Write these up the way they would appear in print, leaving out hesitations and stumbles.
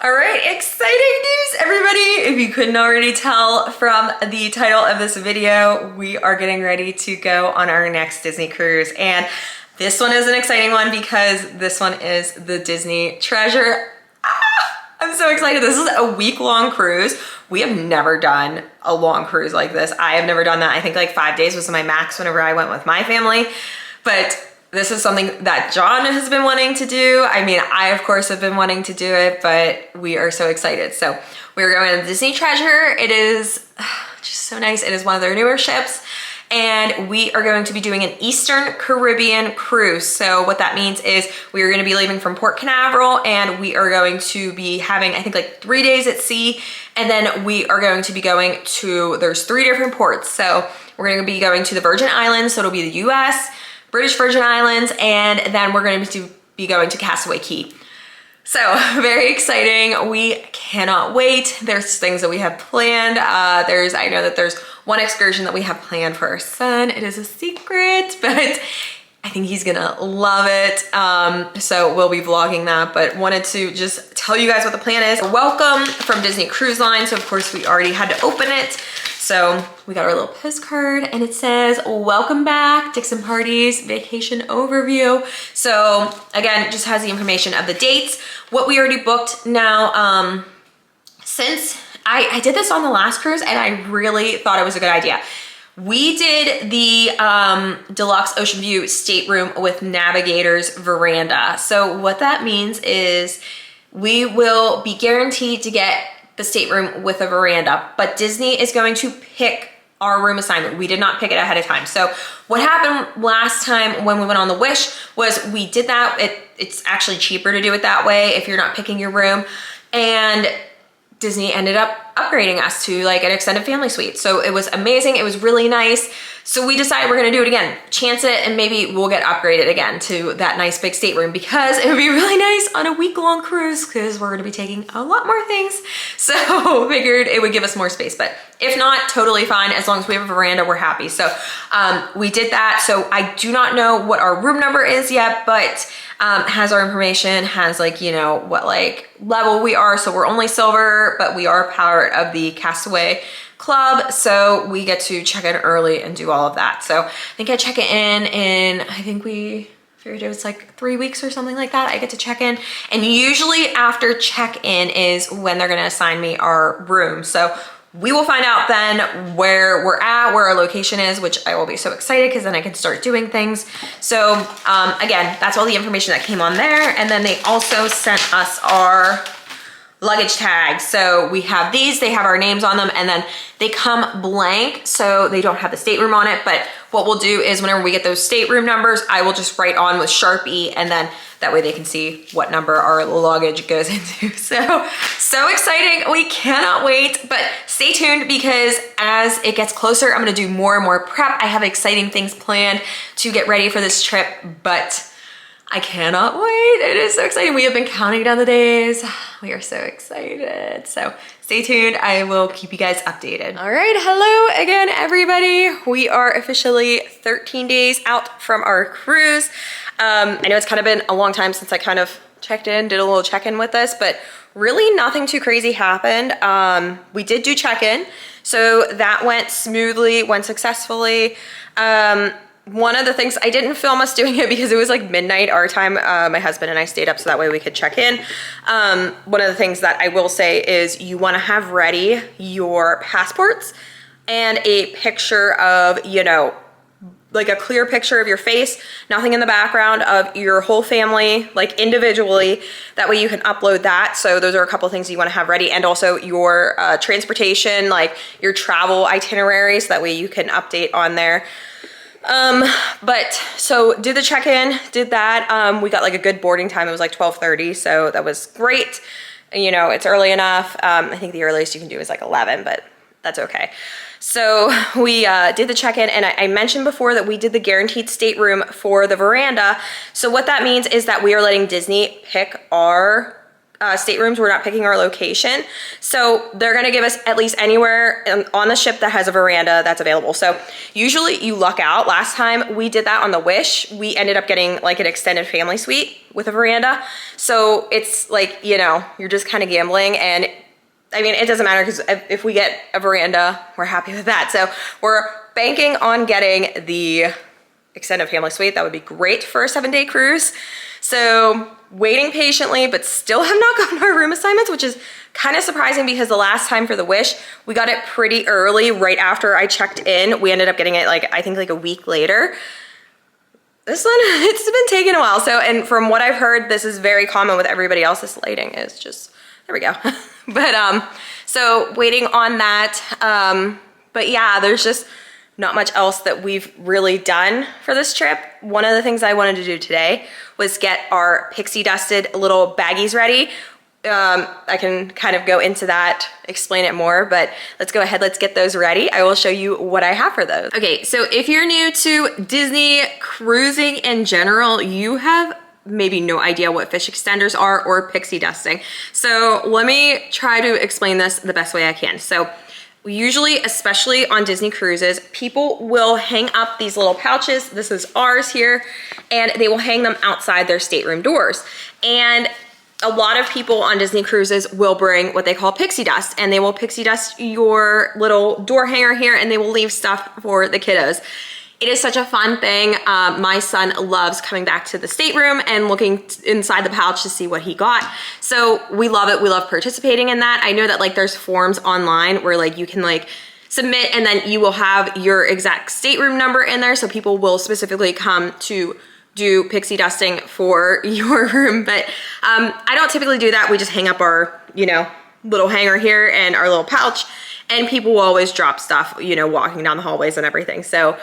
All right, exciting news, everybody. If you couldn't already tell from the title of this video, we are getting ready to go on our next Disney cruise. And this one is an exciting one because this one is the Disney Treasure. I'm so excited. This is a week-long cruise. We have never done a long cruise like this. I have never done that. I think like 5 days was my max whenever I went with my family. But this is something that John has been wanting to do. I mean, I of course have been wanting to do it, but we are so excited. So we're going on the Disney Treasure. It is just so nice. It is one of their newer ships. And we are going to be doing an Eastern Caribbean cruise. So what that means is we are going to be leaving from Port Canaveral and we are going to be having, I think, like 3 days at sea. And then we are going to be going to, there's 3 different ports. So we're going to be going to the Virgin Islands. So it'll be the US, British Virgin Islands, and then we're going to be going to Castaway Cay. So very exciting. We cannot wait. There's things that we have planned. I know that there's one excursion that we have planned for our son. It is a secret, but I think he's gonna love it. So we'll be vlogging that, but wanted to just tell you guys what the plan is. Welcome from Disney Cruise Line. So of course we already had to open it. So we got our little postcard and it says, welcome back, Dixon Parties Vacation Overview. So again, just has the information of the dates, what we already booked now. Since I did this on the last cruise and I really thought it was a good idea. We did the deluxe ocean view stateroom with navigator's veranda. So what that means is we will be guaranteed to get the stateroom with a veranda, but Disney is going to pick our room assignment. We did not pick it ahead of time. So what happened last time when we went on the Wish was we did that. It's actually cheaper to do it that way if you're not picking your room. And Disney ended up upgrading us to like an extended family suite. So it was amazing. It was really nice. So we decided we're gonna do it again, chance it, and maybe we'll get upgraded again to that nice big stateroom because it would be really nice on a week-long cruise because we're gonna be taking a lot more things. So figured it would give us more space, but if not, totally fine. As long as we have a veranda, we're happy. So we did that. So I do not know what our room number is yet, but has our information, has like, you know, what like level we are. So we're only silver, but we are part of the Castaway Club. So we get to check in early and do all of that. So I think I check it in, I think we figured it was like 3 weeks or something like that. I get to check in. And usually after check-in is when they're gonna assign me our room. So we will find out then where we're at, where our location is, which I will be so excited because then I can start doing things. So again, that's all the information that came on there. And then they also sent us our luggage tags. So we have these, they have our names on them, and then they come blank, so they don't have the stateroom on it. But what we'll do is whenever we get those stateroom numbers, I will just write on with Sharpie, and then that way they can see what number our luggage goes into. So exciting. We cannot wait, but stay tuned because as it gets closer, I'm gonna do more and more prep. I have exciting things planned to get ready for this trip, but I cannot wait. It is so exciting. We have been counting down the days. We are so excited. So stay tuned. I will keep you guys updated. All right. Hello again, everybody. We are officially 13 days out from our cruise. I know it's kind of been a long time since I kind of checked in, did a little check-in with this, but really nothing too crazy happened. We did do check-in. So that went smoothly, went successfully. One of the things, I didn't film us doing it because it was like midnight our time. My husband and I stayed up so that way we could check in. One of the things that I will say is you wanna have ready your passports and a picture of, you know, like a clear picture of your face, nothing in the background of your whole family, like individually. That way you can upload that. So those are a couple of things you wanna have ready, and also your transportation, like your travel itinerary, so that way you can update on there. But so did the check-in, did that. We got like a good boarding time. It was like 12:30, so that was great. You know, it's early enough. I think the earliest you can do is like 11, but that's okay. So we did the check-in, and I mentioned before that we did the guaranteed stateroom for the veranda. So what that means is that we are letting Disney pick our staterooms. We're not picking our location. So they're gonna give us at least anywhere on the ship that has a veranda that's available. So usually you luck out. Last time we did that on the Wish, we ended up getting like an extended family suite with a veranda. So it's like, you know, you're just kind of gambling, and I mean, it doesn't matter because if we get a veranda, we're happy with that. So we're banking on getting the extended family suite. That would be great for a 7-day cruise. So waiting patiently, but still have not gotten our room assignments, which is kind of surprising because the last time for the Wish, we got it pretty early right after I checked in. We ended up getting it like, I think like a week later. This one, it's been taking a while. So, and from what I've heard, this is very common with everybody else. This lighting is just, there we go. But so waiting on that. But yeah, there's just not much else that we've really done for this trip. One of the things I wanted to do today was get our pixie dusted little baggies ready. I can kind of go into that, explain it more, but let's go ahead, let's get those ready. I will show you what I have for those. Okay, so if you're new to Disney cruising in general, you have maybe no idea what fish extenders are or pixie dusting. So let me try to explain this the best way I can. So usually, especially on Disney cruises, people will hang up these little pouches. This is ours here, and they will hang them outside their stateroom doors. And a lot of people on Disney cruises will bring what they call pixie dust, and they will pixie dust your little door hanger here, and they will leave stuff for the kiddos. It is such a fun thing. My son loves coming back to the stateroom and looking inside the pouch to see what he got. So we love it. We love participating in that. I know that like there's forms online where like you can like submit, and then you will have your exact stateroom number in there. So people will specifically come to do pixie dusting for your room. But I don't typically do that. We just hang up our, you know, little hanger here and our little pouch, and people will always drop stuff, you know, walking down the hallways and everything. So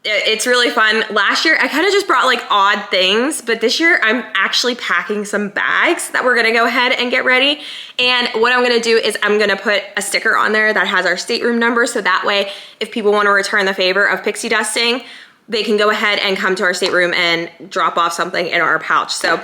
it's really fun. Last year, I kind of just brought like odd things, but this year I'm actually packing some bags that we're gonna go ahead and get ready. And what I'm gonna do is I'm gonna put a sticker on there that has our stateroom number. So that way, if people wanna return the favor of pixie dusting, they can go ahead and come to our stateroom and drop off something in our pouch. So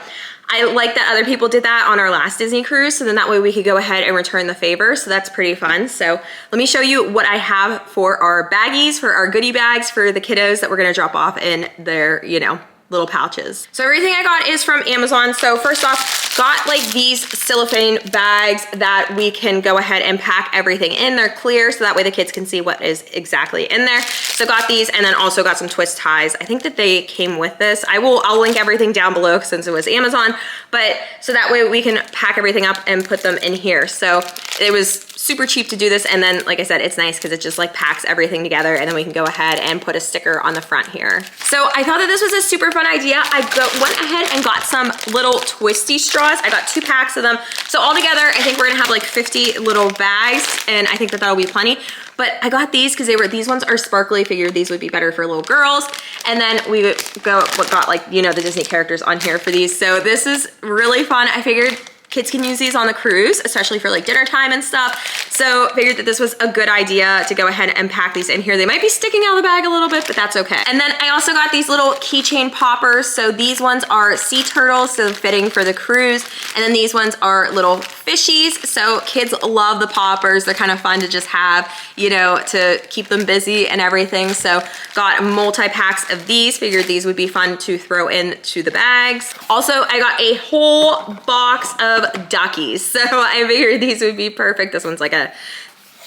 I like that other people did that on our last Disney cruise, so then that way we could go ahead and return the favor, so that's pretty fun. So let me show you what I have for our baggies, for our goodie bags, for the kiddos that we're gonna drop off in their, you know, little pouches. So everything I got is from Amazon. So first off, got like these cellophane bags that we can go ahead and pack everything in. They're clear, so that way the kids can see what is exactly in there. So got these, and then also got some twist ties. I think that they came with this. I'll link everything down below since it was Amazon, but so that way we can pack everything up and put them in here. So it was super cheap to do this, and then like I said, it's nice because it just like packs everything together, and then we can go ahead and put a sticker on the front here. So I thought that this was a super fun idea. I went ahead and got some little twisty straws. I got 2 packs of them. So altogether, I think we're gonna have like 50 little bags, and I think that that'll be plenty. But I got these because these ones are sparkly. Figured these would be better for little girls. And then we got like, you know, the Disney characters on here for these. So this is really fun. I figured kids can use these on the cruise, especially for like dinner time and stuff. So figured that this was a good idea to go ahead and pack these in here. They might be sticking out of the bag a little bit, but that's okay. And then I also got these little keychain poppers. So these ones are sea turtles, so fitting for the cruise. And then these ones are little fishies. So kids love the poppers. They're kind of fun to just have, you know, to keep them busy and everything. So got multi-packs of these. Figured these would be fun to throw into the bags. Also, I got a whole box of duckies. So I figured these would be perfect. This one's like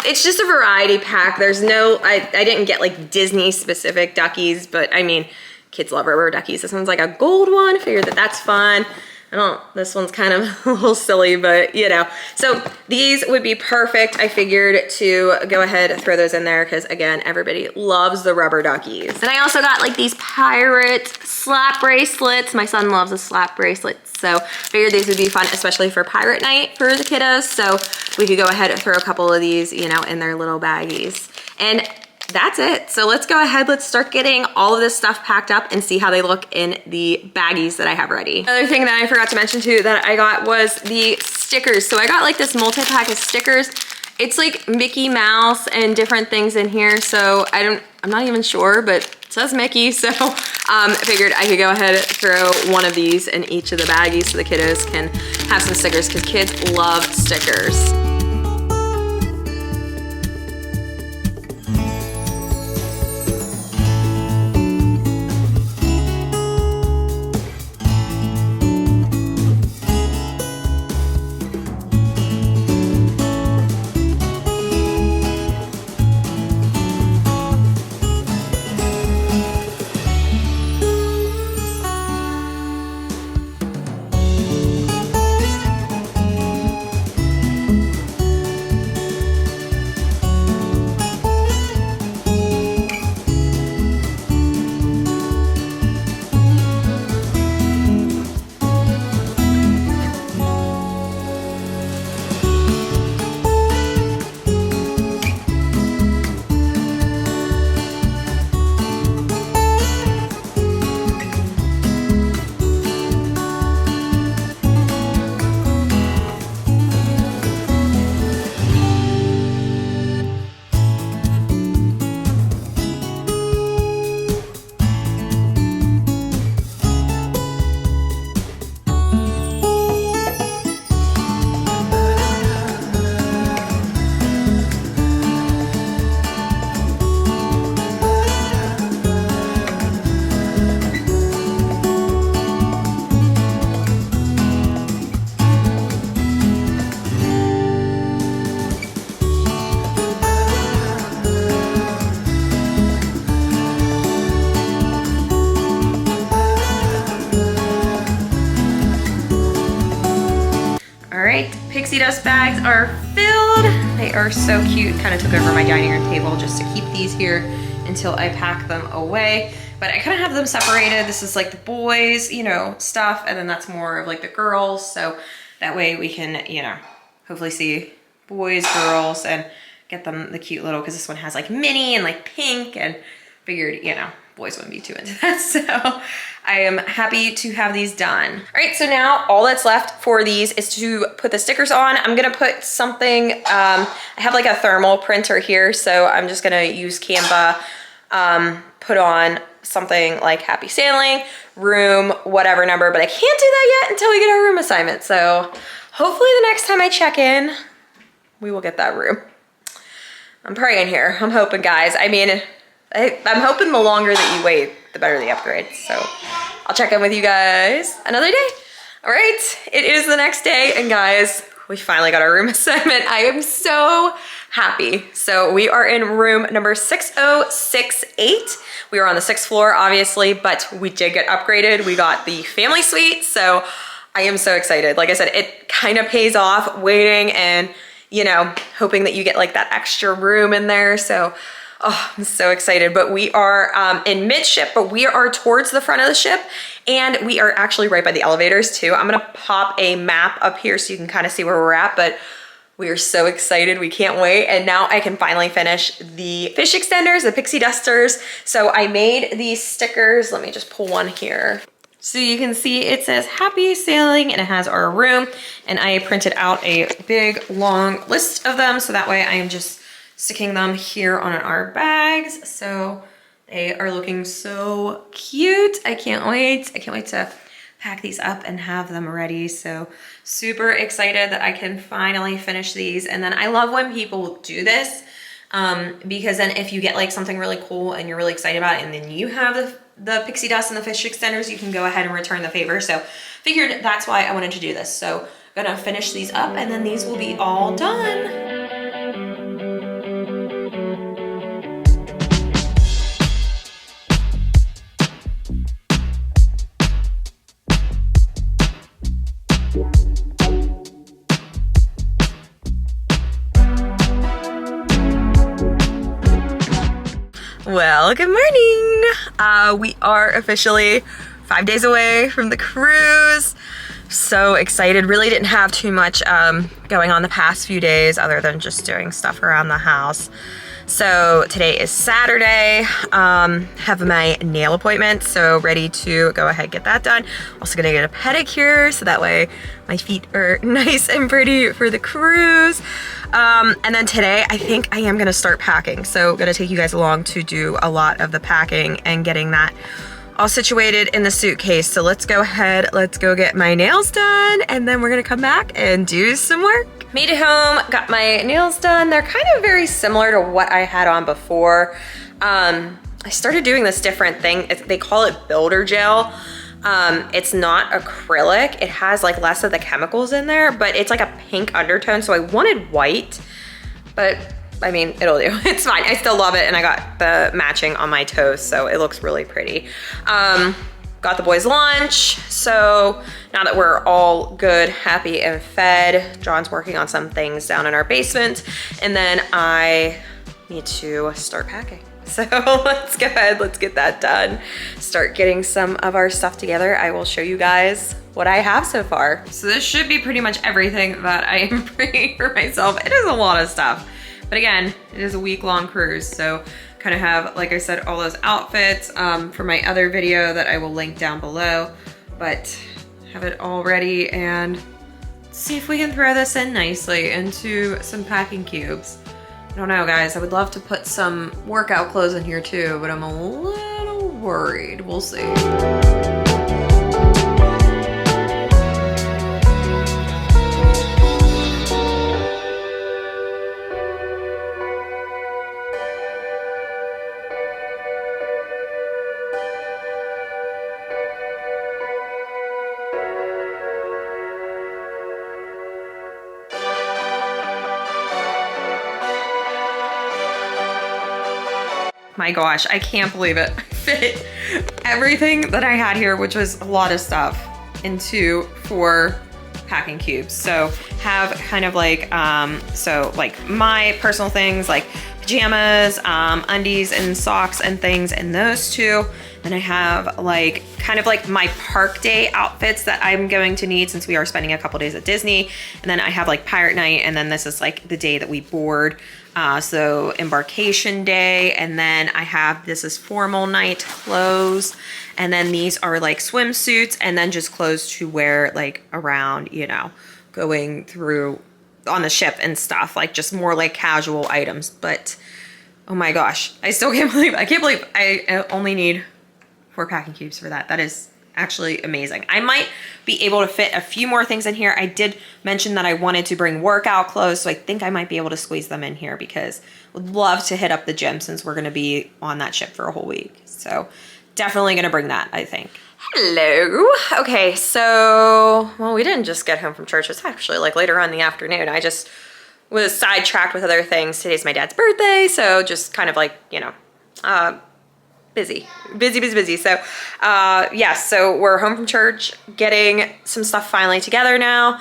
it's just a variety pack. There's no, I didn't get like Disney specific duckies, but I mean, kids love rubber duckies. This one's like a gold one. Figured that that's fun. This one's kind of a little silly, but you know. So these would be perfect. I figured to go ahead and throw those in there because again, everybody loves the rubber duckies. And I also got like these pirate slap bracelets. My son loves a slap bracelet. So figured these would be fun, especially for pirate night for the kiddos. So we could go ahead and throw a couple of these, you know, in their little baggies. And that's it. So let's go ahead, let's start getting all of this stuff packed up and see how they look in the baggies that I have ready. Another thing that I forgot to mention too that I got was the stickers. So I got like this multi-pack of stickers. It's like Mickey Mouse and different things in here. So I'm not even sure, but So that's Mickey. So I figured I could go ahead and throw one of these in each of the baggies so the kiddos can have some stickers because kids love stickers. Pixie dust bags are filled. They are so cute. Kind of took over my dining room table just to keep these here until I pack them away. But I kind of have them separated. This is like the boys, you know, stuff, and then that's more of like the girls. So that way we can, you know, hopefully see boys, girls, and get them the cute little, because this one has like mini and like pink, and figured, you know, boys wouldn't be too into that. So I am happy to have these done. All right, so now all that's left for these is to put the stickers on. I'm gonna put something, I have like a thermal printer here, so I'm just gonna use Canva, put on something like happy sailing, room, whatever number, but I can't do that yet until we get our room assignment. So hopefully the next time I check in, we will get that room. I'm praying here, I'm hoping, guys. I mean, I'm hoping the longer that you wait, the better the upgrade. So I'll check in with you guys another day. All right, it is the next day, and guys, we finally got our room assignment. I am so happy. So we are in room number 6068. We were on the 6th floor, obviously, but we did get upgraded. We got the family suite, so I am so excited. Like I said, it kind of pays off waiting and, you know, hoping that you get like that extra room in there. So oh, I'm so excited. But we are in midship, but we are towards the front of the ship, and we are actually right by the elevators too. I'm gonna pop a map up here so you can kind of see where we're at, but we are so excited. We can't wait. And now I can finally finish the fish extenders, the pixie dusters. So I made these stickers. Let me just pull one here. So you can see it says happy sailing, and it has our room, and I printed out a big long list of them, so that way I am just sticking them here on our bags. So they are looking so cute. I can't wait. I can't wait to pack these up and have them ready. So super excited that I can finally finish these. And then I love when people do this, because then if you get like something really cool and you're really excited about it, and then you have the pixie dust and the fish extenders, you can go ahead and return the favor. So figured that's why I wanted to do this. So I'm gonna finish these up, and then these will be all done. Well, good morning. We are officially 5 days away from the cruise. So excited. Really didn't have too much going on the past few days other than just doing stuff around the house. So today is Saturday, have my nail appointment, so ready to go ahead and get that done. Also gonna get a pedicure, so that way my feet are nice and pretty for the cruise. And then today, I think I am gonna start packing. So gonna take you guys along to do a lot of the packing and getting that all situated in the suitcase. So let's go ahead, let's go get my nails done, and then we're gonna come back and do some work. Made it home, got my nails done. They're kind of very similar to what I had on before. I started doing this different thing. They call it builder gel. It's not acrylic. It has like less of the chemicals in there, but it's like a pink undertone. So I wanted white, but I mean, it'll do. It's fine. I still love it. And I got the matching on my toes, so it looks really pretty. Got the boys lunch. So now that we're all good, happy, and fed, John's working on some things down in our basement. And then I need to start packing. So let's go ahead, let's get that done. Start getting some of our stuff together. I will show you guys what I have so far. So this should be pretty much everything that I am bringing for myself. It is a lot of stuff. But again, it is a week-long cruise, so kind of have, like I said, all those outfits for my other video that I will link down below, but have it all ready and see if we can throw this in nicely into some packing cubes. I don't know, guys, I would love to put some workout clothes in here too, but I'm a little worried. We'll see. My gosh, I can't believe it. I fit everything that I had here, which was a lot of stuff, into 4 packing cubes. So have kind of like, so like my personal things like pajamas, undies and socks and things in those 2. Then I have like kind of like my park day outfits that I'm going to need since we are spending a couple days at Disney. And then I have like pirate night, and then this is like the day that we board. So embarkation day, and then I have, this is formal night clothes, and then these are like swimsuits, and then just clothes to wear like around, you know, going through on the ship and stuff, like just more like casual items. But oh my gosh, I still can't believe, I only need 4 packing cubes for that. That is actually amazing. I might be able to fit a few more things in here. I did mention that I wanted to bring workout clothes, so I think I might be able to squeeze them in here because I would love to hit up the gym since we're gonna be on that ship for a whole week. So definitely gonna bring that, I think. Hello. Okay, so, well, we didn't just get home from church. It's actually like later on in the afternoon. I just was sidetracked with other things. Today's my dad's birthday, so just kind of like, you know, busy. So yeah, so we're home from church, getting some stuff finally together now.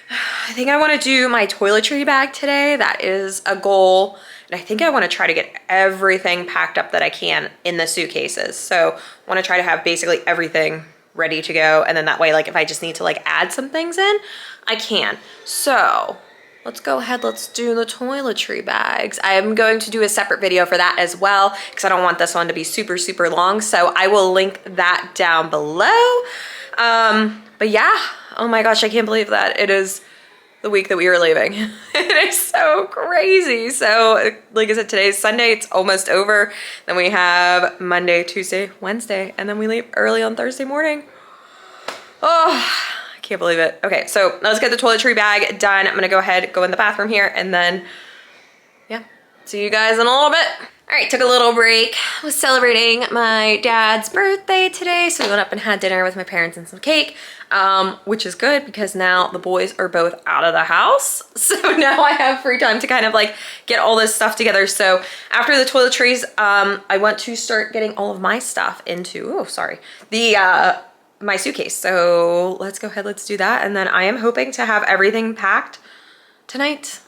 I think I want to do my toiletry bag today. That is a goal. And I think I want to try to get everything packed up that I can in the suitcases. So I want to try to have basically everything ready to go. And then that way, like if I just need to like add some things in, I can. So let's go ahead, let's do the toiletry bags. I'm going to do a separate video for that as well because I don't want this one to be super, super long. So I will link that down below. But yeah, oh my gosh, I can't believe that it is the week that we were leaving. It is so crazy. So like I said, today's Sunday, it's almost over. Then we have Monday, Tuesday, Wednesday, and then we leave early on Thursday morning. Oh, can't believe it. Okay, so let's get the toiletry bag done. I'm gonna go ahead, go in the bathroom here, and then, yeah, see you guys in a little bit. All right, took a little break. Was celebrating my dad's birthday today, so we went up and had dinner with my parents and some cake, which is good because now the boys are both out of the house. So now I have free time to kind of like get all this stuff together. So after the toiletries, I want to start getting all of my stuff into, my suitcase. So let's go ahead, let's do that. And then I am hoping to have everything packed tonight.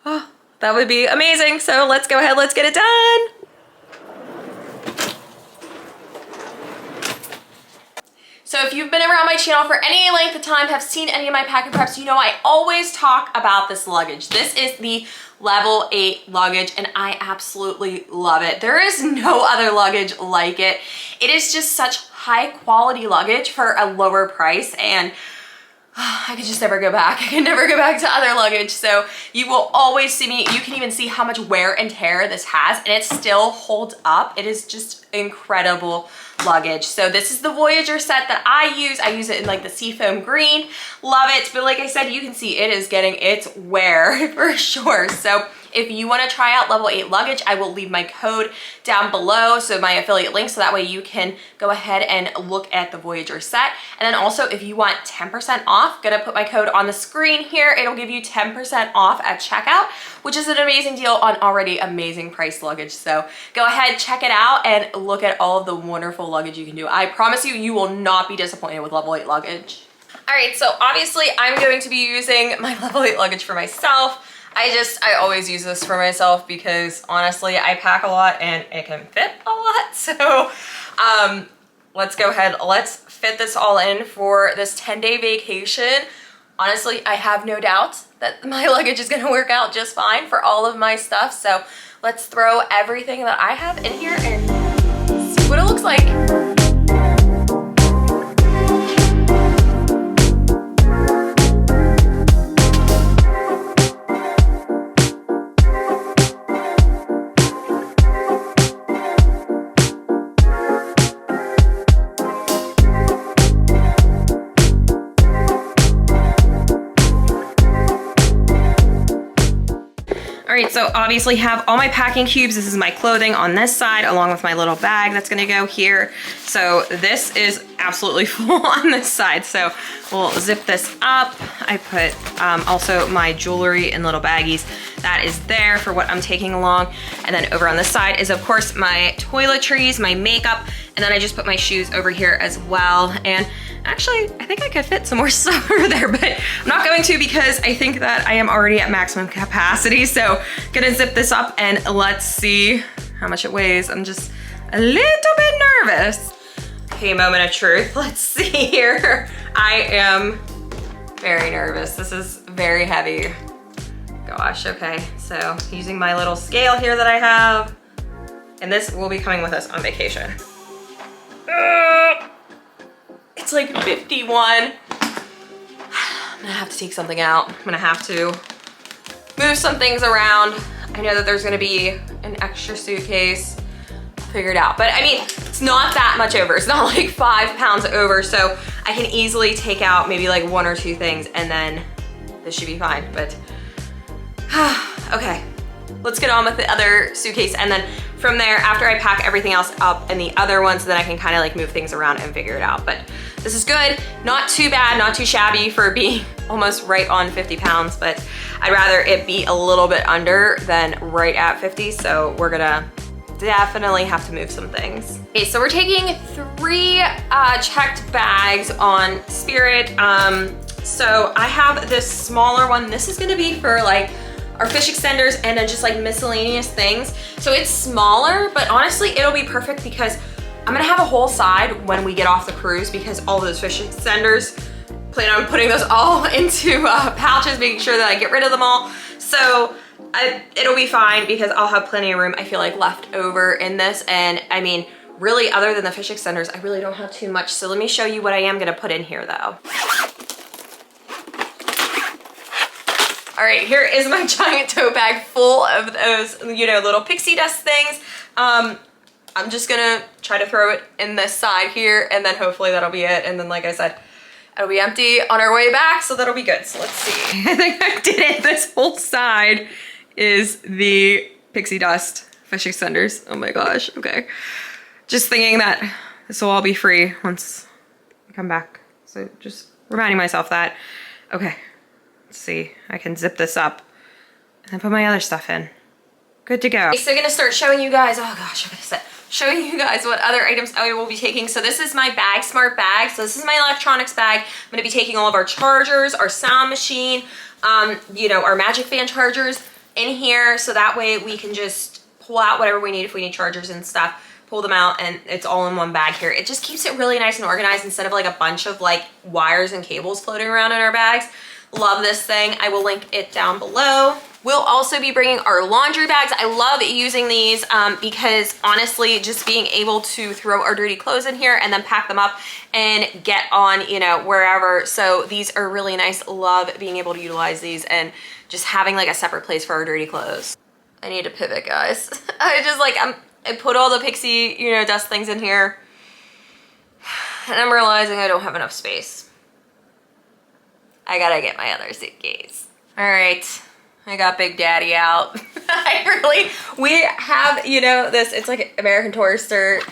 Oh, that would be amazing. So let's go ahead, let's get it done. So if you've been around my channel for any length of time, have seen any of my packing preps, you know I always talk about this luggage. This is the level 8 luggage and I absolutely love it. There is no other luggage like it. It is just such high quality luggage for a lower price, and I could just never go back. I can never go back to other luggage. So you will always see me. You can even see how much wear and tear this has, and it still holds up. It is just incredible luggage. So this is the Voyager set that I use. I use it in like the seafoam green. Love it. But like I said, you can see it is getting its wear for sure. So if you want to try out level 8 luggage, I will leave my code down below, so my affiliate link, so that way you can go ahead and look at the Voyager set. And then also if you want 10% off, gonna put my code on the screen here. It'll give you 10% off at checkout, which is an amazing deal on already amazing price luggage. So go ahead, check it out, and look at all of the wonderful luggage you can do. I promise you, you will not be disappointed with level 8 luggage. All right, so obviously I'm going to be using my level 8 luggage for myself. I always use this for myself because honestly, I pack a lot and it can fit a lot. So let's go ahead, let's fit this all in for this 10-day vacation. Honestly, I have no doubt that my luggage is gonna work out just fine for all of my stuff. So let's throw everything that I have in here and see what it looks like. All right, so obviously have all my packing cubes. This is my clothing on this side, along with my little bag that's gonna go here. So this is absolutely full on this side. So we'll zip this up. I put also my jewelry in little baggies. That is there for what I'm taking along. And then over on this side is of course my toiletries, my makeup, and then I just put my shoes over here as well. And actually, I think I could fit some more stuff over there, but I'm not going to because I think that I am already at maximum capacity. So gonna zip this up and let's see how much it weighs. I'm just a little bit nervous. Okay, moment of truth. Let's see here. I am very nervous. This is very heavy. Gosh, okay. So using my little scale here that I have, and this will be coming with us on vacation. It's like 51. I'm gonna have to take something out. I'm gonna have to move some things around. I know that there's gonna be an extra suitcase. Figure it out. But I mean, it's not that much over. It's not like 5 pounds over. So I can easily take out maybe like 1 or 2 things and then this should be fine. But okay, let's get on with the other suitcase. And then from there, after I pack everything else up in the other one, so then I can kind of like move things around and figure it out. But this is good, not too bad, not too shabby for being almost right on 50 pounds, but I'd rather it be a little bit under than right at 50. So we're gonna definitely have to move some things. Okay, so we're taking 3 checked bags on Spirit. So I have this smaller one. This is gonna be for like our fish extenders and then just like miscellaneous things. So it's smaller, but honestly, it'll be perfect because I'm gonna have a whole side when we get off the cruise because all those fish extenders, plan on putting those all into pouches, making sure that I get rid of them all. So it'll be fine because I'll have plenty of room, I feel like, left over in this. And I mean, really, other than the fish extenders, I really don't have too much. So let me show you what I am gonna put in here though. All right, here is my giant tote bag full of those, you know, little pixie dust things. I'm just gonna try to throw it in this side here and then hopefully that'll be it. And then like I said, it'll be empty on our way back, so that'll be good. So let's see. I think I did it. This whole side is the pixie dust fish extenders. Oh my gosh, okay. Just thinking that this will all be free once we come back. So just reminding myself that. Okay. Let's see, I can zip this up and then put my other stuff in. Good to go. Okay, so I'm gonna start showing you guys, oh gosh, showing you guys what other items I will be taking. So this is my Bag Smart bag. So this is my electronics bag. I'm gonna be taking all of our chargers, our sound machine, you know, our Magic Fan chargers in here. So that way we can just pull out whatever we need if we need chargers and stuff pull them out, and it's all in one bag here. It just keeps it really nice and organized instead of like a bunch of like wires and cables floating around in our bags. Love this thing. I will link it down below. We'll also be bringing our laundry bags. I love using these because honestly, just being able to throw our dirty clothes in here and then pack them up and get on, you know, wherever. So these are really nice. Love being able to utilize these and just having like a separate place for our dirty clothes. I need to pivot, guys. I just like, I put all the pixie, you know, dust things in here, and I'm realizing I don't have enough space. I gotta get my other suitcase. All right. I got Big Daddy out. We have, you know, this, it's like American Tourister.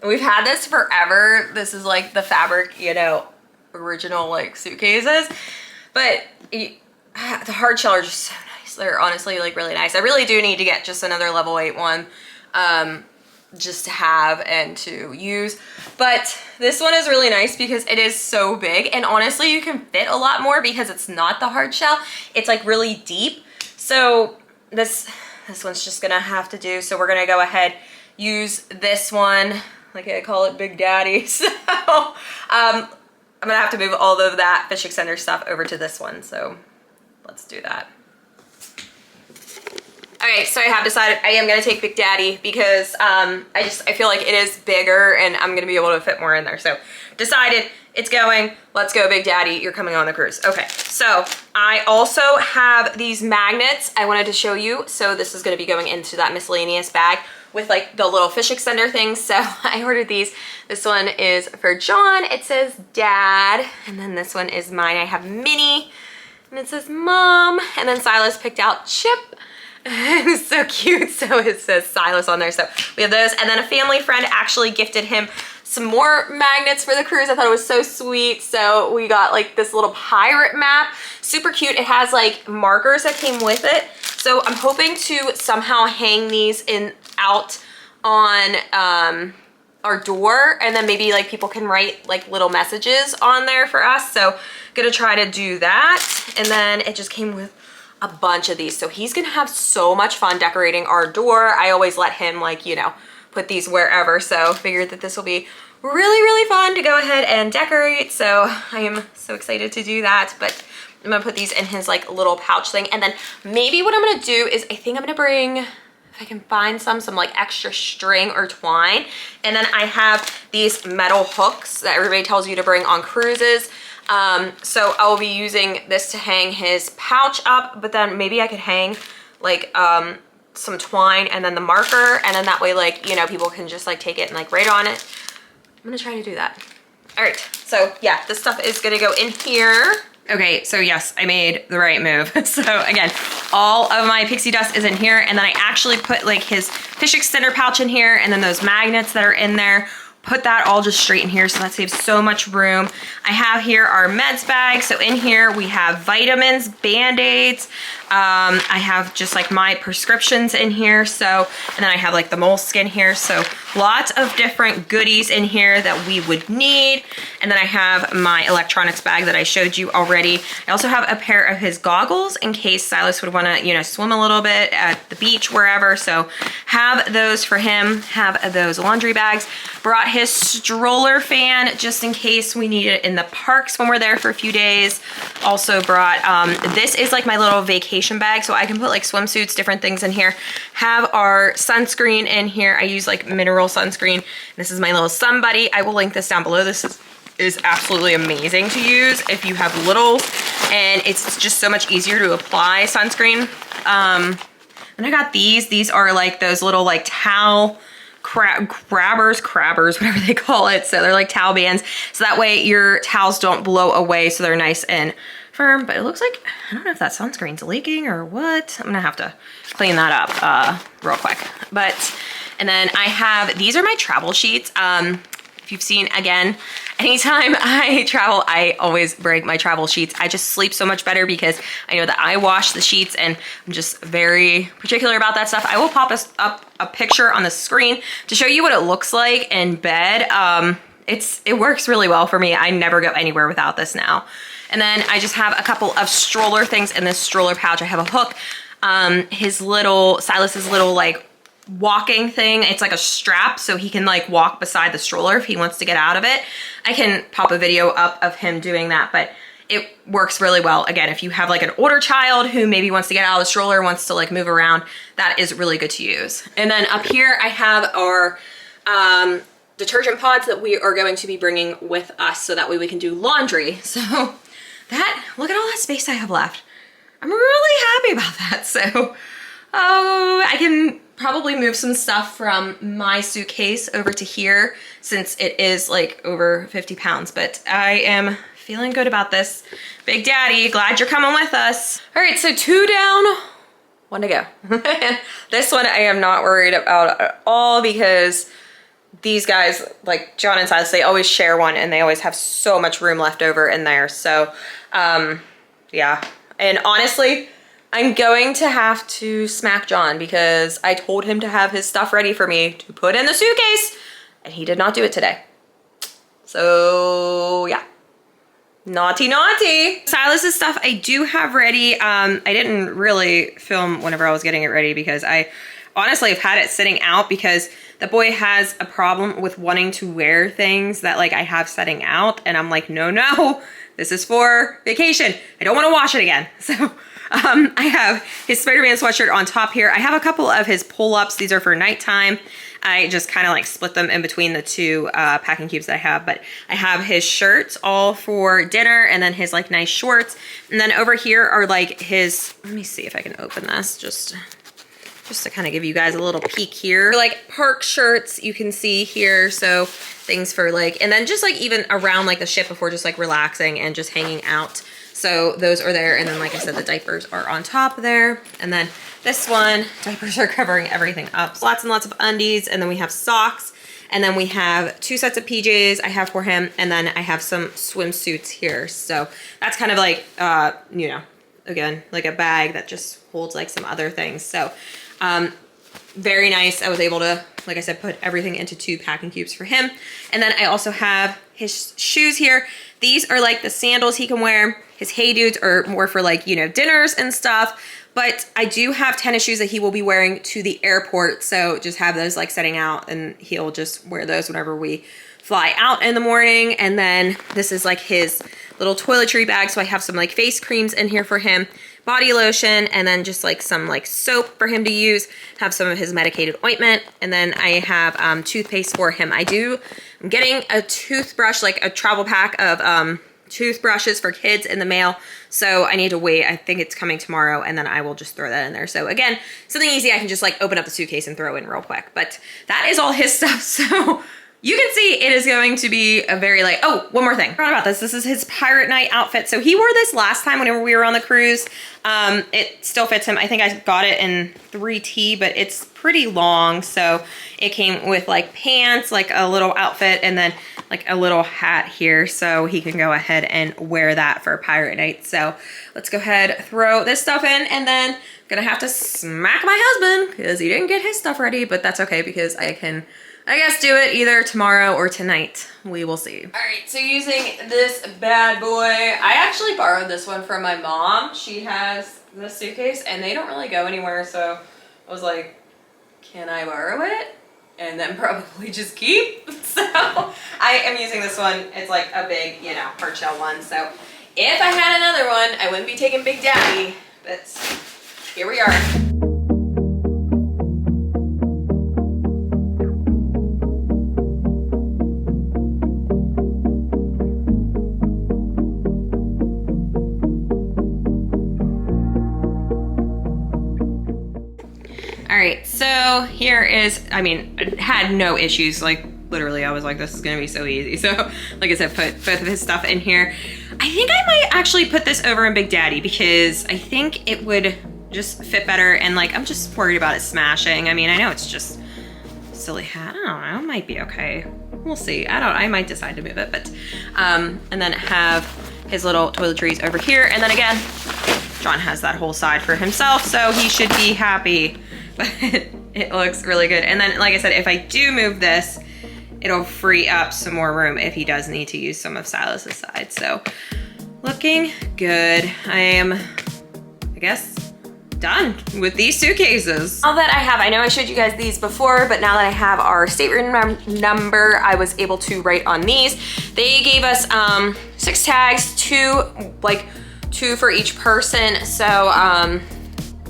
We've had this forever. This is like the fabric, you know, original like suitcases. But the hard shell are just so nice. They're honestly like really nice. I really do need to get just another level 8 one just to have and to use. But this one is really nice because it is so big, and honestly you can fit a lot more because it's not the hard shell. It's like really deep. So this one's just gonna have to do. So we're gonna go ahead, use this one, like I call it Big Daddy. So I'm gonna have to move all of that fish extender stuff over to this one. So let's do that. Okay, so I have decided I am gonna take Big Daddy because I feel like it is bigger and I'm gonna be able to fit more in there. So decided it's going. Let's go, Big Daddy. You're coming on the cruise. Okay, so I also have these magnets I wanted to show you. So this is gonna be going into that miscellaneous bag with like the little fish extender things. So I ordered these. This one is for John. It says Dad. And then this one is mine. I have Minnie and it says Mom. And then Silas picked out Chip. It's so cute. So it says Silas on there. So we have those. And then a family friend actually gifted him some more magnets for the cruise. I thought it was so sweet. So we got like this little pirate map. Super cute. It has like markers that came with it. So I'm hoping to somehow hang these out on our door, and then maybe like people can write like little messages on there for us. So gonna try to do that. And then it just came with a bunch of these. So he's gonna have so much fun decorating our door. I always let him like, you know, put these wherever. So figured that this will be really, really fun to go ahead and decorate. So I am so excited to do that. But I'm gonna put these in his like little pouch thing. And then maybe what I'm gonna do is I think I'm gonna bring, if I can find some like extra string or twine. And then I have these metal hooks that everybody tells you to bring on cruises. So I'll be using this to hang his pouch up, but then maybe I could hang like some twine and then the marker, and then that way like, you know, people can just like take it and like write on it. I'm gonna try to do that. All right, so yeah, this stuff is gonna go in here. Okay, so yes, I made the right move. So again, all of my pixie dust is in here, and then I actually put like his fish extender pouch in here, and then those magnets that are in there, put that all just straight in here, so that saves so much room. I have here our meds bag. So in here we have vitamins, Band-Aids. I have just like my prescriptions in here. So, and then I have like the moleskin here. So lots of different goodies in here that we would need. And then I have my electronics bag that I showed you already. I also have a pair of his goggles in case Silas would want to, you know, swim a little bit at the beach, wherever. So have those for him, have those laundry bags. Brought his stroller fan just in case we need it in the parks when we're there for a few days. Also brought, this is like my little vacation bag, so I can put like swimsuits, different things in here. Have our sunscreen in here. I use like mineral sunscreen. This is my little Sun Buddy. I will link this down below. This is absolutely amazing to use if you have littles, and it's just so much easier to apply sunscreen. And I got these are like those little like towel crabbers, whatever they call it. So they're like towel bands. So that way your towels don't blow away. So they're nice and firm, but it looks like, I don't know if that sunscreen's leaking or what. I'm gonna have to clean that up real quick. But, and then I have, these are my travel sheets. If you've seen, again, anytime I travel, I always bring my travel sheets. I just sleep so much better because I know that I wash the sheets, and I'm just very particular about that stuff. I will pop up a picture on the screen to show you what it looks like in bed. It works really well for me. I never go anywhere without this now. And then I just have a couple of stroller things in this stroller pouch. I have a hook, Silas's little like walking thing. It's like a strap so he can like walk beside the stroller if he wants to get out of it. I can pop a video up of him doing that, but it works really well. Again, if you have like an older child who maybe wants to get out of the stroller, wants to like move around, that is really good to use. And then up here I have our detergent pods that we are going to be bringing with us so that way we can do laundry. So that, look at all that space I have left. I'm really happy about that. So I can probably move some stuff from my suitcase over to here since it is like over 50 pounds, but I am feeling good about this. Big Daddy, glad you're coming with us. All right, so 2 down, 1 to go. This one I am not worried about at all because these guys, like John and Silas, they always share one and they always have so much room left over in there. So yeah, and honestly, I'm going to have to smack John because I told him to have his stuff ready for me to put in the suitcase and he did not do it today. So yeah, naughty, naughty. Silas's stuff I do have ready. I didn't really film whenever I was getting it ready because I honestly have had it sitting out because the boy has a problem with wanting to wear things that like I have setting out. And I'm like, no, this is for vacation. I don't want to wash it again. So I have his Spider-Man sweatshirt on top here. I have a couple of his pull-ups. These are for nighttime. I just kind of like split them in between the 2 packing cubes that I have, but I have his shirts all for dinner and then his like nice shorts. And then over here are like his, let me see if I can open this just to kind of give you guys a little peek here. Like park shirts you can see here. So things for like, and then just like even around like the ship before just like relaxing and just hanging out. So those are there. And then like I said, the diapers are on top there. And then this one, diapers are covering everything up. Lots and lots of undies. And then we have socks. And then we have 2 sets of PJs I have for him. And then I have some swimsuits here. So that's kind of like, you know, again, like a bag that just holds like some other things. So very nice. I was able to, like I said, put everything into 2 packing cubes for him. And then I also have his shoes here. These are like the sandals he can wear. His Hey Dudes are more for like, you know, dinners and stuff. But I do have tennis shoes that he will be wearing to the airport. So just have those like setting out and he'll just wear those whenever we fly out in the morning. And then this is like his little toiletry bag. So I have some like face creams in here for him, body lotion, and then just like some like soap for him to use. Have some of his medicated ointment. And then I have toothpaste for him. I'm getting a toothbrush, like a travel pack of toothbrushes for kids in the mail. So I need to wait. I think it's coming tomorrow and then I will just throw that in there. So again, something easy I can just like open up the suitcase and throw in real quick. But that is all his stuff. So you can see it is going to be a very like, oh, one more thing. I forgot about this. This is his pirate night outfit. So he wore this last time whenever we were on the cruise. It still fits him. I think I got it in 3T, but it's pretty long. So it came with like pants, like a little outfit, and then like a little hat here. So he can go ahead and wear that for pirate night. So let's go ahead, throw this stuff in, and then I'm gonna have to smack my husband because he didn't get his stuff ready, but that's okay because I can, I guess, do it either tomorrow or tonight. We will see. All right, so using this bad boy, I actually borrowed this one from my mom. She has this suitcase and they don't really go anywhere. So I was like, can I borrow it? And then probably just keep. So I am using this one. It's like a big, you know, hard shell one. So if I had another one, I wouldn't be taking Big Daddy, but here we are. All right, so here is, I mean, I had no issues. Like literally I was like, this is gonna be so easy. So like I said, put both of his stuff in here. I think I might actually put this over in Big Daddy because I think it would just fit better. And like, I'm just worried about it smashing. I mean, I know it's just a silly hat. I don't know, it might be okay. We'll see. I might decide to move it, but, and then have his little toiletries over here. And then again, John has that whole side for himself, so he should be happy. But it looks really good. And then, like I said, if I do move this, it'll free up some more room if he does need to use some of Silas's side. So looking good. I am, I guess, done with these suitcases. Now that I know I showed you guys these before, but now that I have our stateroom number, I was able to write on these. They gave us 6 tags, two for each person. So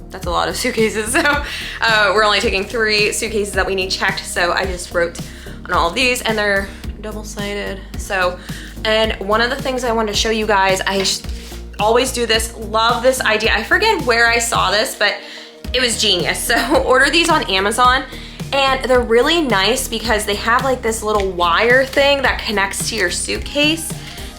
that's a lot of suitcases. So we're only taking 3 suitcases that we need checked. So I just wrote on all of these, and they're double-sided. So, and one of the things I wanted to show you guys, I always do this, love this idea. I forget where I saw this, but it was genius. So order these on Amazon, and they're really nice because they have like this little wire thing that connects to your suitcase,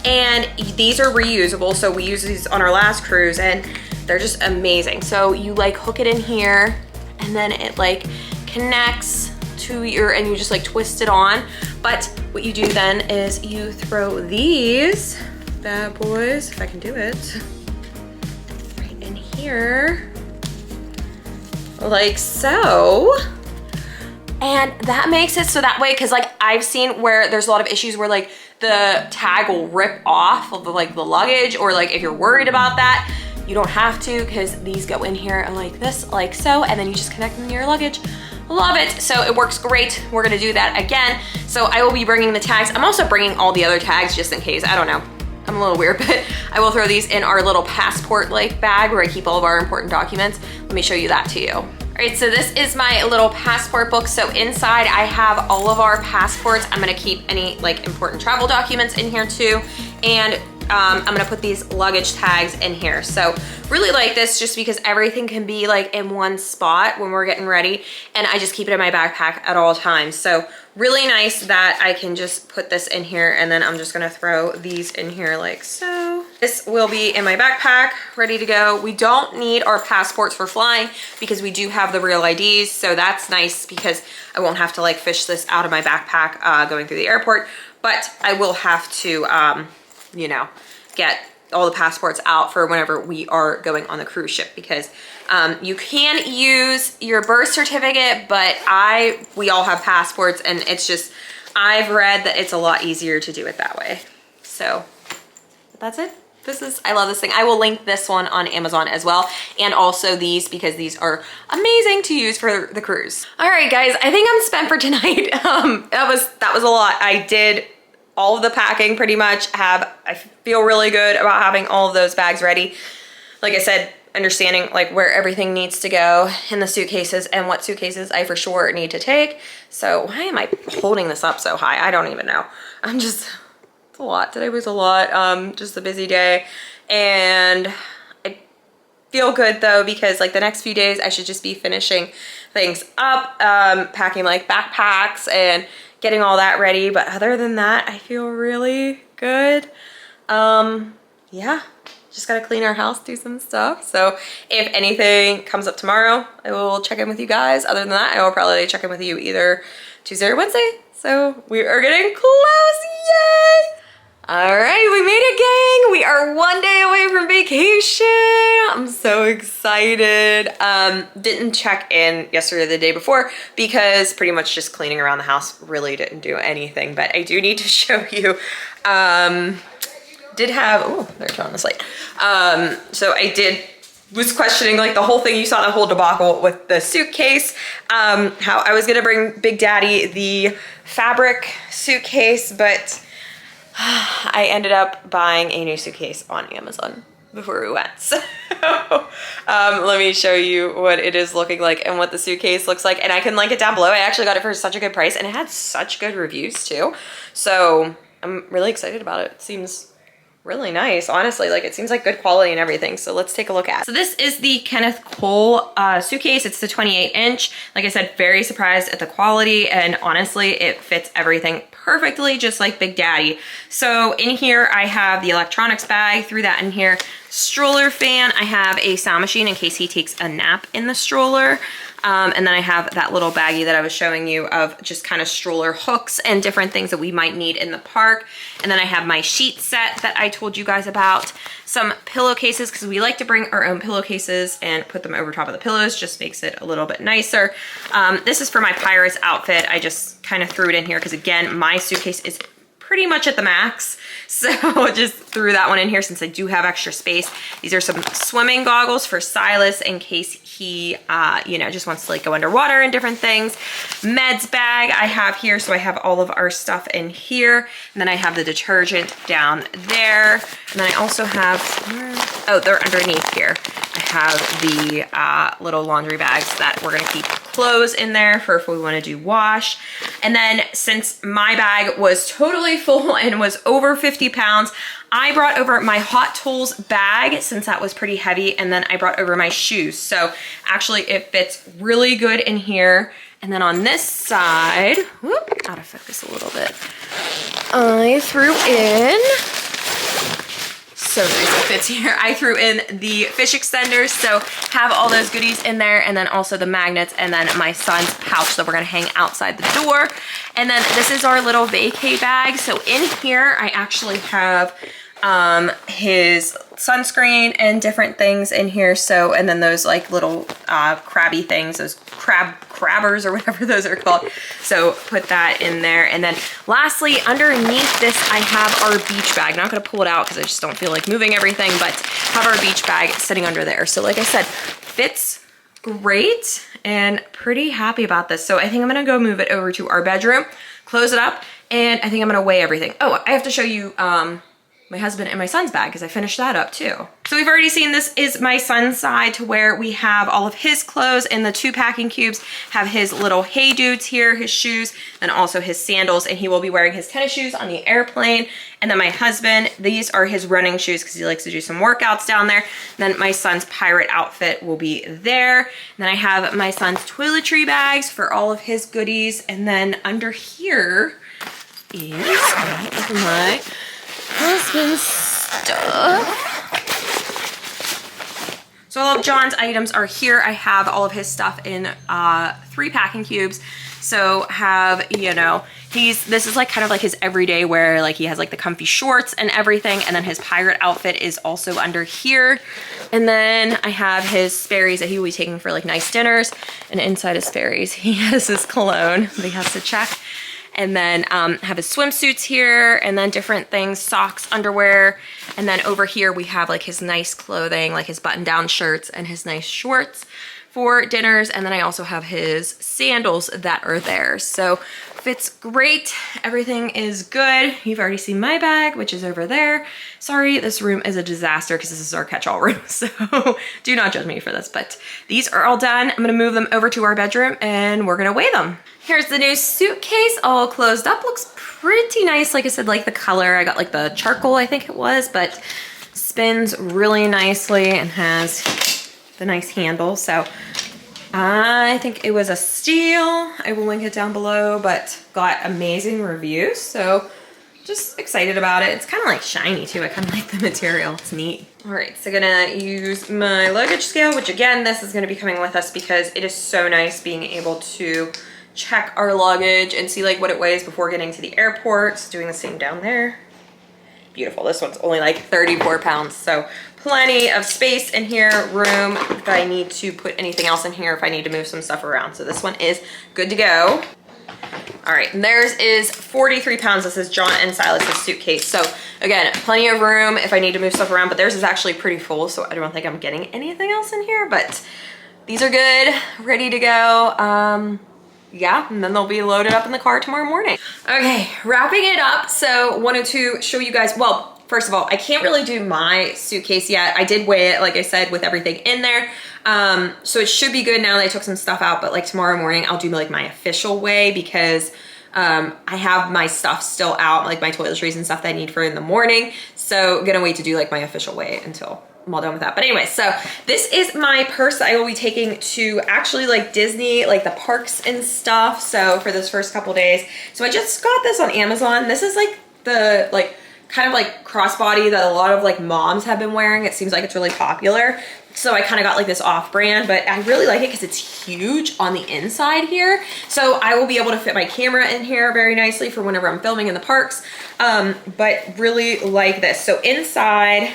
and these are reusable. So we use these on our last cruise, and they're just amazing. So you like hook it in here, and then it like connects to your, and you just like twist it on. But what you do then is you throw these bad boys, if I can do it, right in here, like so. And that makes it so that way, because like I've seen where there's a lot of issues where like the tag will rip off of like the luggage, or like if you're worried about that, you don't have to, because these go in here like this, like so, and then you just connect them to your luggage. Love it. So it works great. We're gonna do that again. So I will be bringing the tags. I'm also bringing all the other tags just in case. I don't know. I'm a little weird, but I will throw these in our little passport like bag where I keep all of our important documents. Let me show you that to you. All right, so this is my little passport book. So inside I have all of our passports. I'm gonna keep any like important travel documents in here too. And I'm gonna put these luggage tags in here. So really like this just because everything can be like in one spot when we're getting ready, and I just keep it in my backpack at all times. So really nice that I can just put this in here, and then I'm just gonna throw these in here like so. This will be in my backpack, ready to go. We don't need our passports for flying because we do have the real IDs, so that's nice because I won't have to like fish this out of my backpack going through the airport, but I will have to you know, get all the passports out for whenever we are going on the cruise ship, because you can use your birth certificate, but we all have passports, and it's just, I've read that it's a lot easier to do it that way. So that's it. I love this thing. I will link this one on Amazon as well, and also these, because these are amazing to use for the cruise. All right, guys, I think I'm spent for tonight. That was a lot. I did all of the packing pretty much. I feel really good about having all of those bags ready. Like I said, understanding like where everything needs to go in the suitcases and what suitcases I for sure need to take. So why am I holding this up so high? I don't even know. It's a lot. Today was a lot, just a busy day. And I feel good though, because like the next few days I should just be finishing things up, packing like backpacks and getting all that ready. But other than that, I feel really good. Yeah, just gotta clean our house, do some stuff. So if anything comes up tomorrow, I will check in with you guys. Other than that, I will probably check in with you either Tuesday or Wednesday. So we are getting close, yay! All right, we made it, gang. We are 1 day away from vacation. I'm so excited. Didn't check in yesterday or the day before because pretty much just cleaning around the house really didn't do anything, but I do need to show you. Did have, oh, they're on this light. So I was questioning like the whole thing. You saw the whole debacle with the suitcase, how I was gonna bring Big Daddy the fabric suitcase, but I ended up buying a new suitcase on Amazon before we went. So let me show you what it is looking like and what the suitcase looks like. And I can link it down below. I actually got it for such a good price, and it had such good reviews too. So I'm really excited about it. It seems really nice, honestly. Like, it seems like good quality and everything. So let's take a look at it. So this is the Kenneth Cole suitcase. It's the 28-inch. Like I said, very surprised at the quality, and honestly, it fits everything perfectly, just like Big Daddy. So in here, I have the electronics bag, threw that in here. Stroller fan. I have a sound machine in case he takes a nap in the stroller. And then I have that little baggie that I was showing you of just kind of stroller hooks and different things that we might need in the park. And then I have my sheet set that I told you guys about. Some pillowcases, because we like to bring our own pillowcases and put them over top of the pillows. Just makes it a little bit nicer. This is for my Pirates outfit. I just kind of threw it in here because, again, my suitcase is pretty much at the max. So just threw that one in here since I do have extra space. These are some swimming goggles for Silas in case he, you know, just wants to like go underwater and different things. Meds bag I have here. So I have all of our stuff in here. And then I have the detergent down there. And then I also have, oh, they're underneath here. I have the little laundry bags that we're gonna keep clothes in there for if we wanna do wash. And then since my bag was totally full and was over 50 pounds, I brought over my Hot Tools bag since that was pretty heavy, and then I brought over my shoes. So actually it fits really good in here. And then on this side, whoop, out of focus a little bit, I threw in, so nice it fits here, I threw in the fish extenders, so have all those goodies in there, and then also the magnets, and then my son's pouch that we're gonna hang outside the door. And then this is our little vacay bag. So in here, I actually have his sunscreen and different things in here. So, and then those like little crabby things, those crabbers or whatever those are called. So put that in there. And then lastly, underneath this, I have our beach bag. Not gonna pull it out because I just don't feel like moving everything, but have our beach bag sitting under there. So like I said, fits great and pretty happy about this. So I think I'm gonna go move it over to our bedroom, close it up, and I think I'm gonna weigh everything. Oh, I have to show you my husband and my son's bag because I finished that up too. So we've already seen this is my son's side to where we have all of his clothes in the 2 packing cubes, have his little Hey Dudes here, his shoes, and also his sandals, and he will be wearing his tennis shoes on the airplane. And then my husband, these are his running shoes because he likes to do some workouts down there. And then my son's pirate outfit will be there. And then I have my son's toiletry bags for all of his goodies. And then under here is my husband's stuff. So all of John's items are here. I have all of his stuff in 3 packing cubes. So have, you know, this is like kind of like his everyday wear. Like he has like the comfy shorts and everything. And then his pirate outfit is also under here. And then I have his Sperry's that he will be taking for like nice dinners. And inside his Sperry's, he has his cologne that he has to check. And then have his swimsuits here, and then different things, socks, underwear. And then over here we have like his nice clothing, like his button-down shirts and his nice shorts for dinners. And then I also have his sandals that are there. So fits great. Everything is good. You've already seen my bag, which is over there. Sorry, this room is a disaster because this is our catch-all room. So do not judge me for this, but these are all done. I'm gonna move them over to our bedroom and we're gonna weigh them. Here's the new suitcase all closed up. Looks pretty nice. Like I said, like the color, I got like the charcoal, I think it was, but spins really nicely and has the nice handle. So I think it was a steal. I will link it down below, but got amazing reviews. So just excited about it. It's kind of like shiny too. I kind of like the material. It's neat. All right, so gonna use my luggage scale, which again, this is gonna be coming with us because it is so nice being able to check our luggage and see like what it weighs before getting to the airport. It's doing the same down there. Beautiful. This one's only like 34 pounds. So plenty of space in here, room if I need to put anything else in here, if I need to move some stuff around. So this one is good to go. All right, and theirs is 43 pounds. This is John and Silas's suitcase. So again, plenty of room if I need to move stuff around, but theirs is actually pretty full. So I don't think I'm getting anything else in here, but these are good, ready to go. Yeah, and then they'll be loaded up in the car tomorrow morning. Okay, wrapping it up. So wanted to show you guys, well, first of all, I can't really do my suitcase yet. I did weigh it, like I said, with everything in there. So it should be good now that I took some stuff out, but like tomorrow morning, I'll do like my official weigh because I have my stuff still out, like my toiletries and stuff that I need for in the morning. So gonna wait to do like my official weigh until I'm all done with that. But anyway, so this is my purse that I will be taking to actually like Disney, like the parks and stuff. So for those first couple days. So I just got this on Amazon. This is like the kind of like crossbody that a lot of like moms have been wearing. It seems like it's really popular. So I kind of got like this off brand, but I really like it because it's huge on the inside here. So I will be able to fit my camera in here very nicely for whenever I'm filming in the parks. But really like this. So inside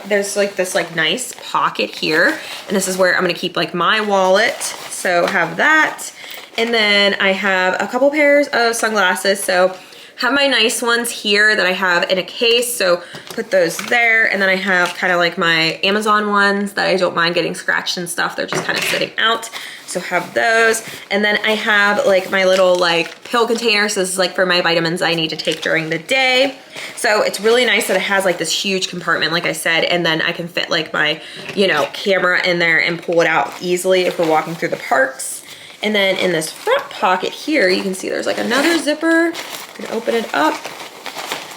there's like this like nice pocket here. And this is where I'm gonna keep like my wallet. So have that. And then I have a couple pairs of sunglasses. So have my nice ones here that I have in a case, so put those there. And then I have kind of like my Amazon ones that I don't mind getting scratched and stuff. They're just kind of sitting out, so have those. And then I have like my little like pill container. So this is like for my vitamins I need to take during the day. So it's really nice that it has like this huge compartment, like I said, and then I can fit like my, you know, camera in there and pull it out easily if we're walking through the parks. And then in this front pocket here, you can see there's like another zipper. You can open it up.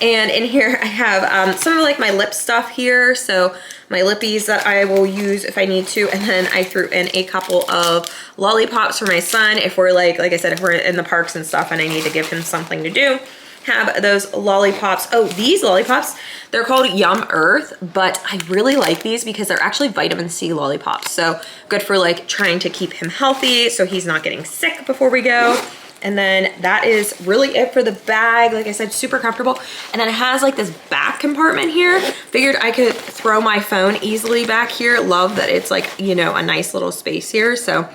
And in here I have some of like my lip stuff here. So my lippies that I will use if I need to. And then I threw in a couple of lollipops for my son if we're like I said, if we're in the parks and stuff and I need to give him something to do. Have those lollipops. Oh, these lollipops, they're called Yum Earth, but I really like these because they're actually vitamin C lollipops. So good for like trying to keep him healthy so he's not getting sick before we go. And then that is really it for the bag. Like I said, super comfortable. And then it has like this back compartment here. Figured I could throw my phone easily back here. Love that it's like, you know, a nice little space here. So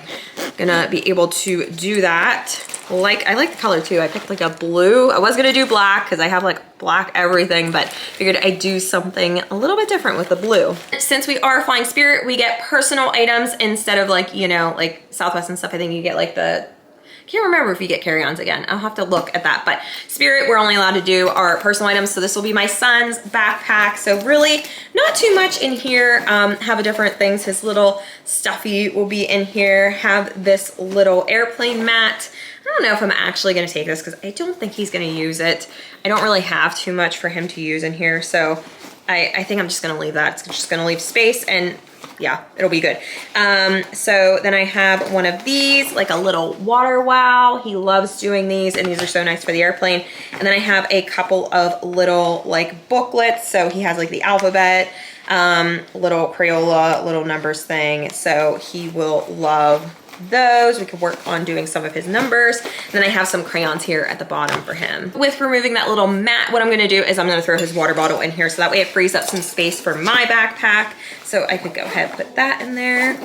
gonna be able to do that. I like the color too. I picked like a blue. I was gonna do black because I have like black everything, but figured I'd do something a little bit different with the blue. Since we are flying Spirit, we get personal items instead of like, you know, like Southwest and stuff. I think you get like can't remember if you get carry-ons again. I'll have to look at that. But Spirit, we're only allowed to do our personal items. So this will be my son's backpack. So really not too much in here. Have different things. His little stuffy will be in here. Have this little airplane mat. I don't know if I'm actually gonna take this because I don't think he's gonna use it. I don't really have too much for him to use in here. So I think I'm just gonna leave that. It's just gonna leave space and yeah, it'll be good. So then I have one of these, like a little water wow. He loves doing these and these are so nice for the airplane. And then I have a couple of little like booklets. So he has like the alphabet, little Crayola, little numbers thing. So he will love those. We could work on doing some of his numbers. And then I have some crayons here at the bottom for him. With removing that little mat, what I'm gonna do is I'm gonna throw his water bottle in here so that way it frees up some space for my backpack. So I could go ahead and put that in there.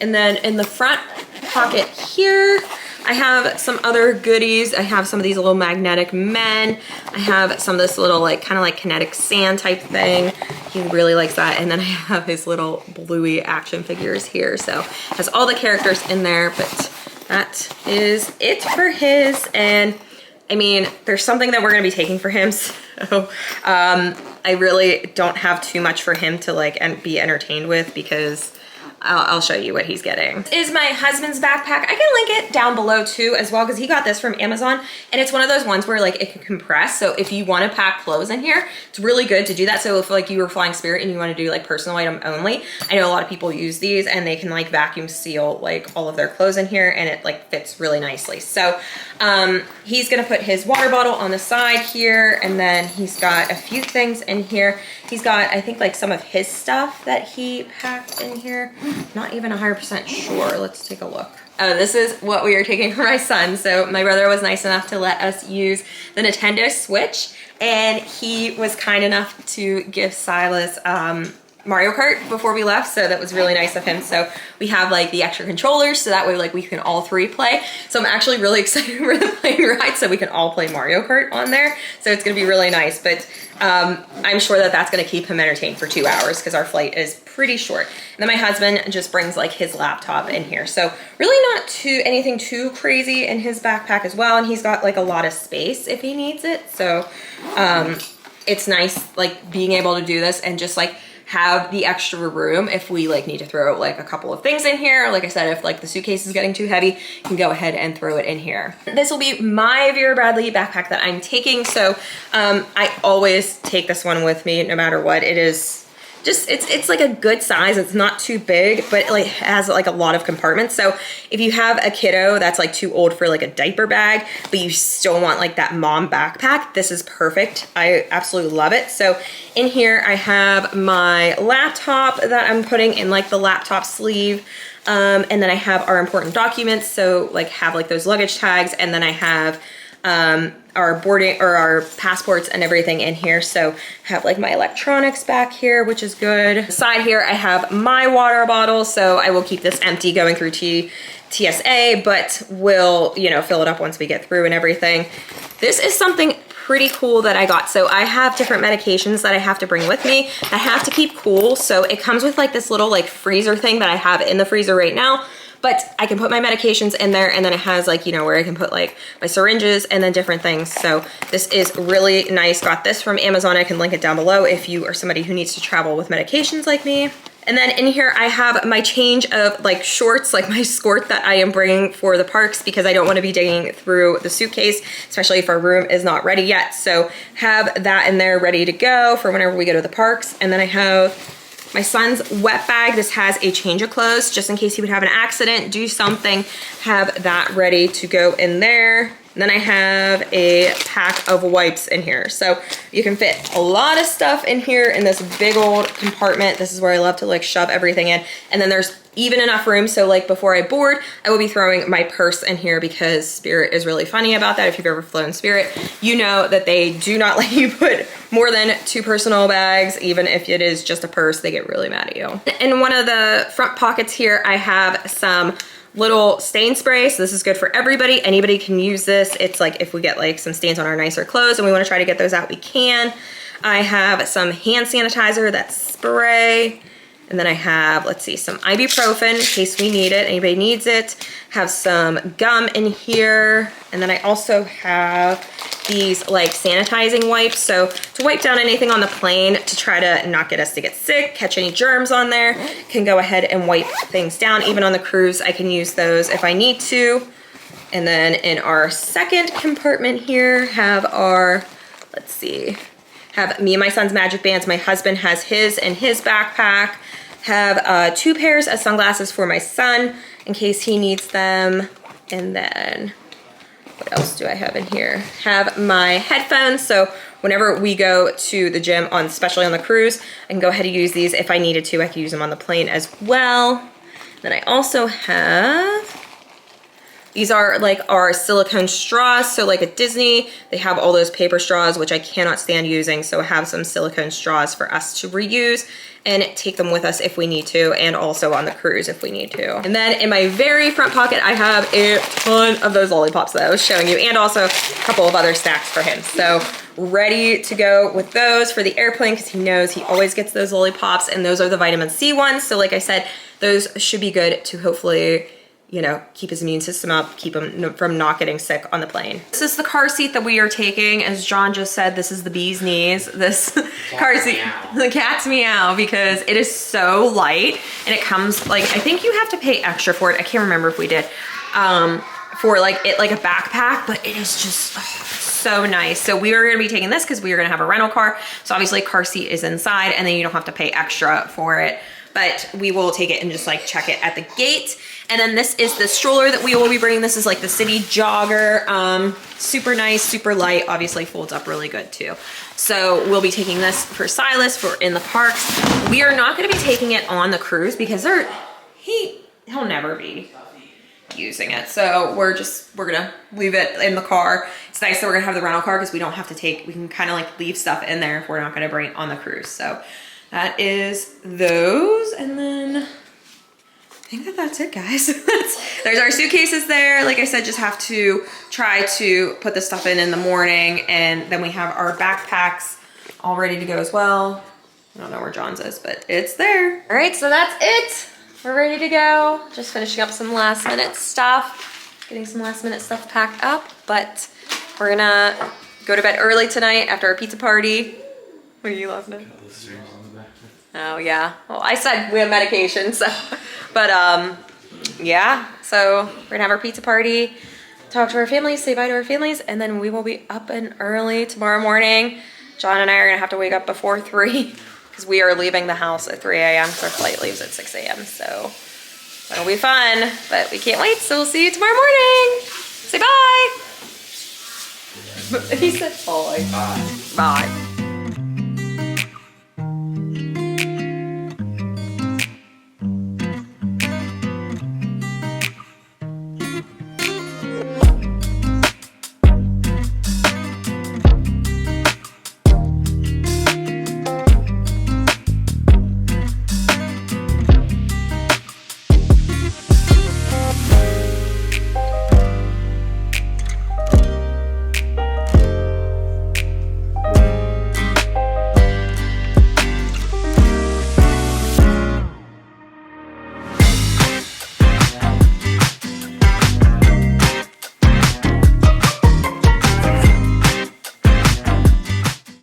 And then in the front pocket here, I have some other goodies. I have some of these little magnetic men. I have some of this little like kind of like kinetic sand type thing. He really likes that. And then I have his little Bluey action figures here. So has all the characters in there, but that is it for his. And I mean, there's something that we're gonna be taking for him. So I really don't have too much for him to like be entertained with because I'll show you what he's getting. This is my husband's backpack. I can link it down below too as well because he got this from Amazon and it's one of those ones where like it can compress. So if you want to pack clothes in here, it's really good to do that. So if like you were flying Spirit and you want to do like personal item only, I know a lot of people use these and they can like vacuum seal like all of their clothes in here and it like fits really nicely. So he's gonna put his water bottle on the side here and then he's got a few things in here. He's got, I think like some of his stuff that he packed in here. Not even 100% sure. Let's take a look. Oh, this is what we are taking for my son. So my brother was nice enough to let us use the Nintendo Switch and he was kind enough to give Silas Mario Kart before we left, so that was really nice of him. So we have like the extra controllers so that way like we can all three play. So I'm actually really excited for the plane ride so we can all play Mario Kart on there. So it's gonna be really nice, but I'm sure that that's gonna keep him entertained for 2 hours because our flight is pretty short. And then my husband just brings like his laptop in here. So really not anything too crazy in his backpack as well. And he's got like a lot of space if he needs it. So it's nice like being able to do this and just like have the extra room if we like need to throw like a couple of things in here. Like I said, if like the suitcase is getting too heavy, you can go ahead and throw it in here. This will be my Vera Bradley backpack that I'm taking. So I always take this one with me no matter what. It is just, it's like a good size. It's not too big, but it like has like a lot of compartments. So if you have a kiddo that's like too old for like a diaper bag, but you still want like that mom backpack, this is perfect. I absolutely love it. So in here I have my laptop that I'm putting in like the laptop sleeve. And then I have our important documents. So like have like those luggage tags. And then I have our boarding or our passports and everything in here. So have like my electronics back here, which is good. Side here, I have my water bottle. So I will keep this empty going through TSA, but we'll, you know, fill it up once we get through and everything. This is something pretty cool that I got. So I have different medications that I have to bring with me that have to keep cool. So it comes with like this little like freezer thing that I have in the freezer right now. But I can put my medications in there, and then it has like, you know, where I can put like my syringes and then different things. So this is really nice. Got this from Amazon. I can link it down below if you are somebody who needs to travel with medications like me. And then in here I have my change of like shorts, like my skirt that I am bringing for the parks because I don't want to be digging through the suitcase, especially if our room is not ready yet. So have that in there ready to go for whenever we go to the parks. And then I have my son's wet bag. This has a change of clothes just in case he would have an accident, do something, have that ready to go in there. And then I have a pack of wipes in here. So you can fit a lot of stuff in here in this big old compartment. This is where I love to like shove everything in. And then there's even enough room. So like before I board, I will be throwing my purse in here because Spirit is really funny about that. If you've ever flown Spirit, you know that they do not let you put more than 2 personal bags. Even if it is just a purse, they get really mad at you. In one of the front pockets here, I have some little stain spray. So this is good for everybody. Anybody can use this. It's like if we get like some stains on our nicer clothes and we want to try to get those out, we can. I have some hand sanitizer, that's spray. And then I have, let's see, some ibuprofen in case we need it, anybody needs it. Have some gum in here. And then I also have these like sanitizing wipes. So to wipe down anything on the plane to try to not get us to get sick, catch any germs on there, can go ahead and wipe things down. Even on the cruise, I can use those if I need to. And then in our second compartment here, have our, let's see, have me and my son's magic bands. My husband has his in his backpack. Have 2 pairs of sunglasses for my son in case he needs them. And then what else do I have in here? Have my headphones. So whenever we go to the gym, especially on the cruise, I can go ahead and use these. If I needed to, I could use them on the plane as well. Then I also have, these are like our silicone straws. So like at Disney, they have all those paper straws, which I cannot stand using. So I have some silicone straws for us to reuse and take them with us if we need to, and also on the cruise if we need to. And then in my very front pocket, I have a ton of those lollipops that I was showing you, and also a couple of other snacks for him. So ready to go with those for the airplane because he knows he always gets those lollipops, and those are the vitamin C ones. So like I said, those should be good to hopefully, you know, keep his immune system up, keep him from not getting sick on the plane. This is the car seat that we are taking. As John just said, this is the bee's knees. This car seat, the cat's meow, because it is so light and it comes like, I think you have to pay extra for it. I can't remember if we did, for like it like a backpack, but it is just so nice. So we are gonna be taking this because we are gonna have a rental car. So obviously car seat is inside and then you don't have to pay extra for it. But we will take it and just like check it at the gate. And then this is the stroller that we will be bringing. This is like the city jogger, super nice, super light, obviously folds up really good too. So we'll be taking this for Silas for in the parks. We are not gonna be taking it on the cruise because he'll never be using it. So we're gonna leave it in the car. It's nice that we're gonna have the rental car because we don't have to we can kind of like leave stuff in there if we're not gonna bring it on the cruise. So that is those, and then I think that's it, guys. There's our suitcases there. Like I said, just have to try to put the stuff in the morning, and then we have our backpacks all ready to go as well. I don't know where John's is, but it's there. All right, so that's it. We're ready to go. Just finishing up some last minute stuff, getting some last minute stuff packed up, but we're gonna go to bed early tonight after our pizza party. What are you laughing at? Oh yeah, well I said we have medication, so, but yeah, so we're gonna have our pizza party, talk to our families, say bye to our families, and then we will be up and early tomorrow morning. John and I are gonna have to wake up before 3 because we are leaving the house at 3 a.m. because our flight leaves at 6 a.m. So it'll be fun, but we can't wait, so we'll see you tomorrow morning. Say bye. He said bye. Bye. Bye.